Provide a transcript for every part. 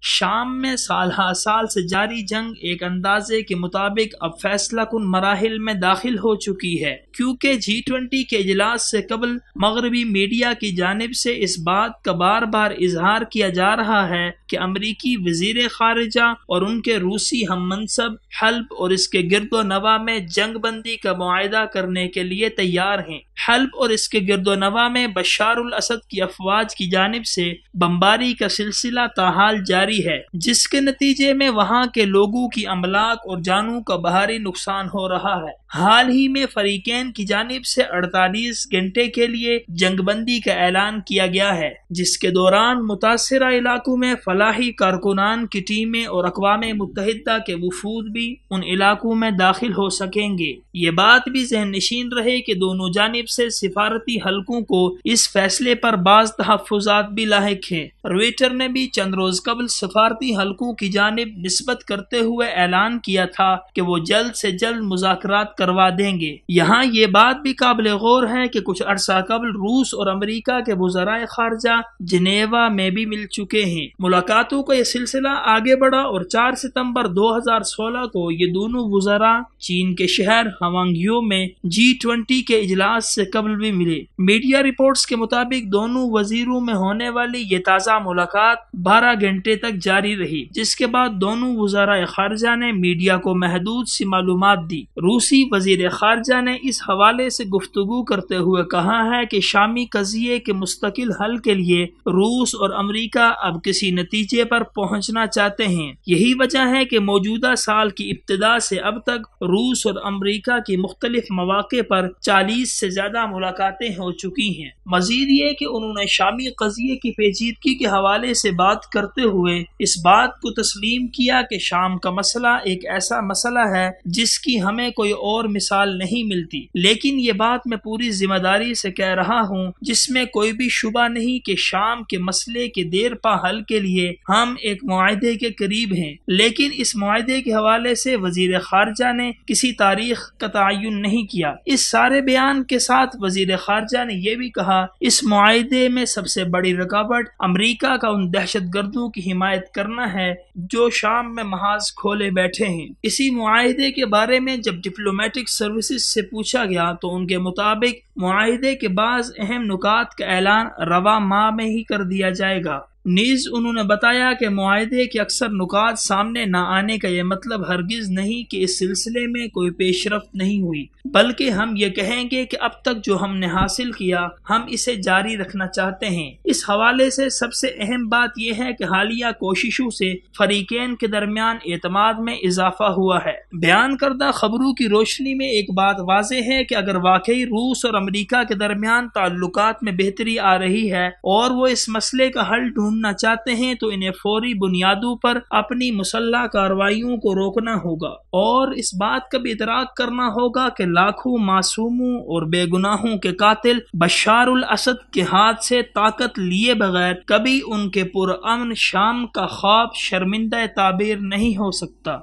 شام میں سال ہا سال سے جاری جنگ ایک اندازے کے مطابق اب فیصلہ کن مراحل میں داخل ہو چکی ہے، کیونکہ G20 کے اجلاس سے قبل مغربی میڈیا کی جانب سے اس بات کا بار بار اظہار کیا جا رہا ہے کہ امریکی وزیر خارجہ اور ان کے روسی ہم منصب حلب اور اس کے گرد و نواح میں جنگ بندی کا معاہدہ کرنے کے لیے تیار ہیں۔ حلب اور اس کے گرد و نواح میں بشار الاسد کی افواج کی جانب سے بمباری کا سلسلہ تاحال جاری ہے، جس کے نتیجے میں وہاں کے لوگوں کی املاک اور جانوں کا بھاری نقصان ہو رہا ہے۔ حال ہی میں فریقین کی جانب سے 48 گھنٹے کے لیے جنگ بندی کا اعلان کیا گیا ہے، جس کے دوران متاثرہ علاقوں میں فلاحی کارکنان کی ٹیمیں اور اقوام متحدہ کے وفود بھی ان علاقوں میں داخل ہو سکیں گے۔ یہ بات بھی ذہن نشین رہے کہ دونوں جانب سے سفارتی حلقوں کو اس فیصلے پر بعض تحفظات بھی لاحق ہیں۔ رویٹر نے بھی چند روز قبل سفارتی حلقوں کی جانب نسبت کرتے ہوئے اعلان کیا تھا کہ وہ جلد سے جلد مذاکرات کروا دیں گے۔ یہاں یہ بات بھی قابل غور ہے کہ کچھ عرصہ قبل روس اور امریکہ کے وزرائے خارجہ جنیوا میں بھی مل چکے ہیں۔ ملاقاتوں کا یہ سلسلہ آگے بڑھا اور 4 ستمبر 2016 کو یہ دونوں وزراء چین کے شہر ہوانگیو میں G20 کے اجلاس سے قبل بھی ملے۔ میڈیا رپورٹس کے مطابق دونوں وزیروں میں ہونے والی یہ تازہ ملاقات 12 گھنٹے تک جاری رہی، جس کے بعد دونوں وزرائے خارجہ نے میڈیا کو محدود سی معلومات دی۔ روسی وزیر خارجہ نے اس حوالے سے گفتگو کرتے ہوئے کہا ہے کہ شامی قضیے کے مستقل حل کے لیے روس اور امریکہ اب کسی نتیجے پر پہنچنا چاہتے ہیں۔ یہی وجہ ہے کہ موجودہ سال کی ابتدا سے اب تک روس اور امریکہ کی مختلف مواقع پر 40 سے زیادہ ملاقاتیں ہو چکی ہیں۔ مزید یہ کہ انہوں نے شامی قضیے کی پیچیدگی کے حوالے سے بات کرتے ہوئے اس بات کو تسلیم کیا کہ شام کا مسئلہ ایک ایسا مسئلہ ہے جس کی ہمیں کوئی اور مثال نہیں ملتی، لیکن یہ بات میں پوری ذمہ داری سے کہہ رہا ہوں جس میں کوئی بھی شبہ نہیں کہ شام کے مسئلے کے دیر پا حل کے لیے ہم ایک معاہدے کے قریب ہیں، لیکن اس معاہدے کے حوالے سے وزیر خارجہ نے کسی تاریخ کا تعین نہیں کیا۔ اس سارے بیان کے ساتھ وزیر خارجہ نے یہ بھی کہا اس معاہدے میں سب سے بڑی رکاوٹ امریکہ کا ان دہشت گردوں کی حمایت کرنا ہے جو شام میں محاذ کھولے بیٹھے ہیں۔ اسی معاہدے کے بارے میں جب ڈپلومیٹک سروسز سے پوچھا گیا تو ان کے مطابق معاہدے کے بعض اہم نکات کا اعلان رواں ماہ میں ہی کر دیا جائے گا۔ نیز انہوں نے بتایا کہ معاہدے کے اکثر نکات سامنے نہ آنے کا یہ مطلب ہرگز نہیں کہ اس سلسلے میں کوئی پیش رفت نہیں ہوئی، بلکہ ہم یہ کہیں گے کہ اب تک جو ہم نے حاصل کیا ہم اسے جاری رکھنا چاہتے ہیں۔ اس حوالے سے سب سے اہم بات یہ ہے کہ حالیہ کوششوں سے فریقین کے درمیان اعتماد میں اضافہ ہوا ہے۔ بیان کردہ خبروں کی روشنی میں ایک بات واضح ہے کہ اگر واقعی روس اور امریکہ کے درمیان تعلقات میں بہتری آ رہی ہے اور وہ اس مسئلے کا حل ڈھونڈنا چاہتے ہیں تو انہیں فوری بنیادوں پر اپنی مسلح کارروائیوں کو روکنا ہوگا اور اس بات کا بھی ادراک کرنا ہوگا کہ لاکھوں معصوموں اور بے گناہوں کے قاتل بشار الاسد کے ہاتھ سے طاقت لیے بغیر کبھی ان کے پرامن شام کا خواب شرمندہ تعبیر نہیں ہو سکتا۔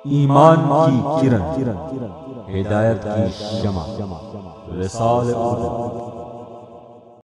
ایمان کی کرن، ہدایت کی شمع، رسالہ